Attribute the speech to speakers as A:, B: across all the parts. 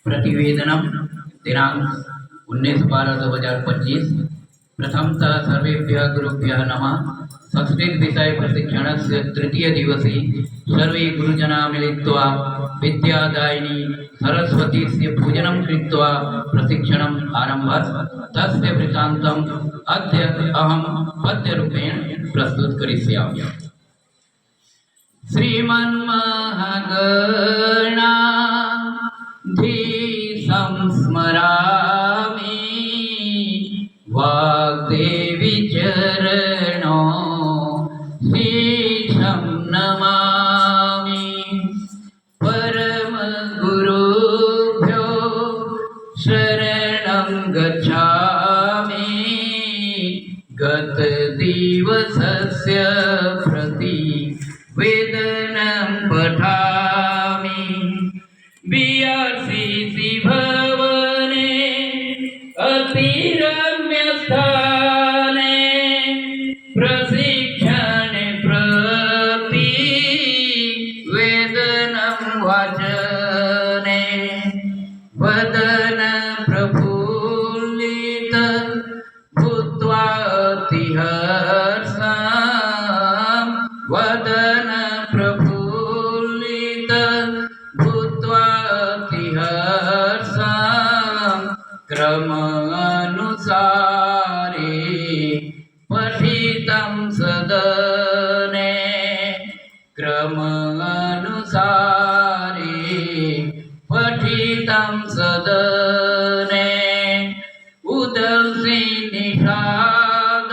A: प्रतिवेदनम दिनांक 19/12/2025। प्रथमतः सर्वेभ्यः गुरुभ्यः नमः। संस्कृत विषय प्रशिक्षणस्य तृतीय दिवसे सर्वे गुरुजना मिलित्वा विद्यादायिनी सरस्वतीस्य पूजनं कृत्वा प्रशिक्षणम् आरम्भः। तस्य वृत्तान्तम् अद्य अहं पद्यरूपेण प्रस्तुत करिष्यामि। श्रीमन्महागणाधीशं स्मरामि, वाग्देवी चरणो शीशं नमामि। परमगुरुभ्यो शरणं गच्छामि, गतदिवसस्य प्रतिवेदनं पठामि। बीआरसीसी भवने अतिरम्यस्थाने प्रशिक्षणे प्रतिवेदनं वाचने। वदन प्रफुल्लित भूत्वा अतिहर्षं, वदन प्रफुल्लित भूत्वा अतिहर्षं। क्रमानुसारे पठितं सदने, क्रमानुसारे पठितं सदने। उदंसि निषाद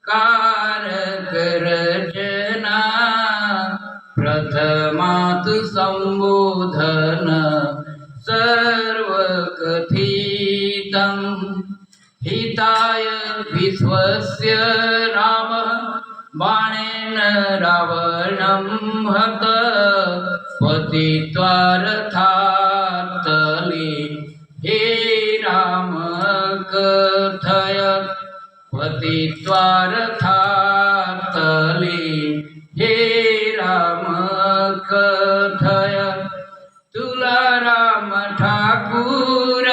A: कारक रचना, प्रथमात् संबोधन सर्वकथितं। हिताय विश्वस्य रामः बाणेन रावणं हत, पतित्वा रथात्तले हे राम कथय। पतित्वा रथात्तले हे राम कथय। तुला राम ठाकुर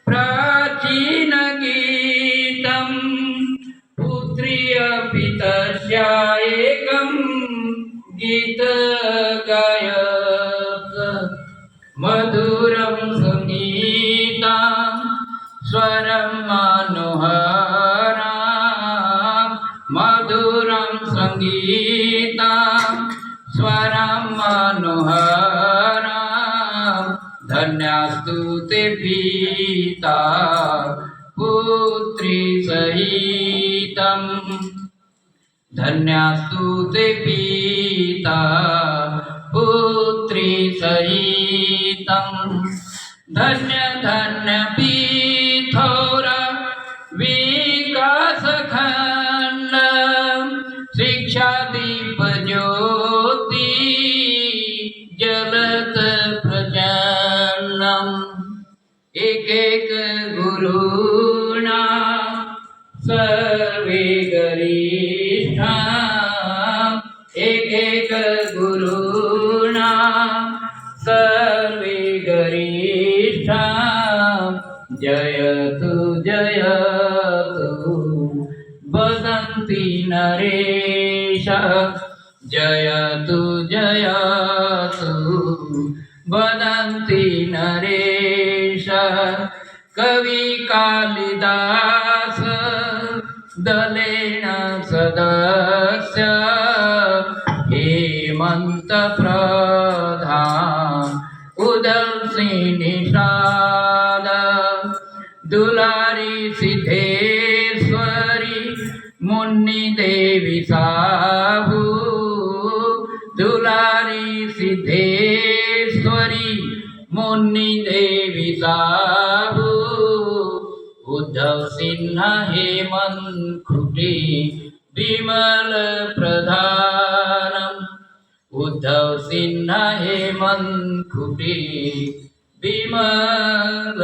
A: प्राचीन गीतं, पुत्री अपि तस्या एकं गीत गायत। मधुरं संगीतं स्वरं मनोहरं, मधुरं संगीतं स्वरं मनोहरं। धन्यास्तु ते पिता पुत्री सहितं, धन्यास्तु ते पिता पुत्री सहितं। धन्य धन्य पीठोर विकासखण्ड, शिक्षा दीप ज्योति जलत प्रचन्नम्। एक एक गुरुणा सर्वे गरिष्ठा, एक एक गुरुणा सर्वे गरिष्ठा। जयतु जयतु वदन्ति नरेश, जयतु जयतु वदन्ति नरेश। कवि कालिदास दलेन सदस्य, हेमंत प्रधान उदंसि निषाद। दुलारी सिद्धेश्वरी मुन्नी देवी साहू, दुलारी सिद्धेश्वरी मुन्नी देवी साहू। उद्धव सिन्हा हेमंत खुटे विमल प्रधानम, उद्धव सिन्हा हेमंत खुटे विमल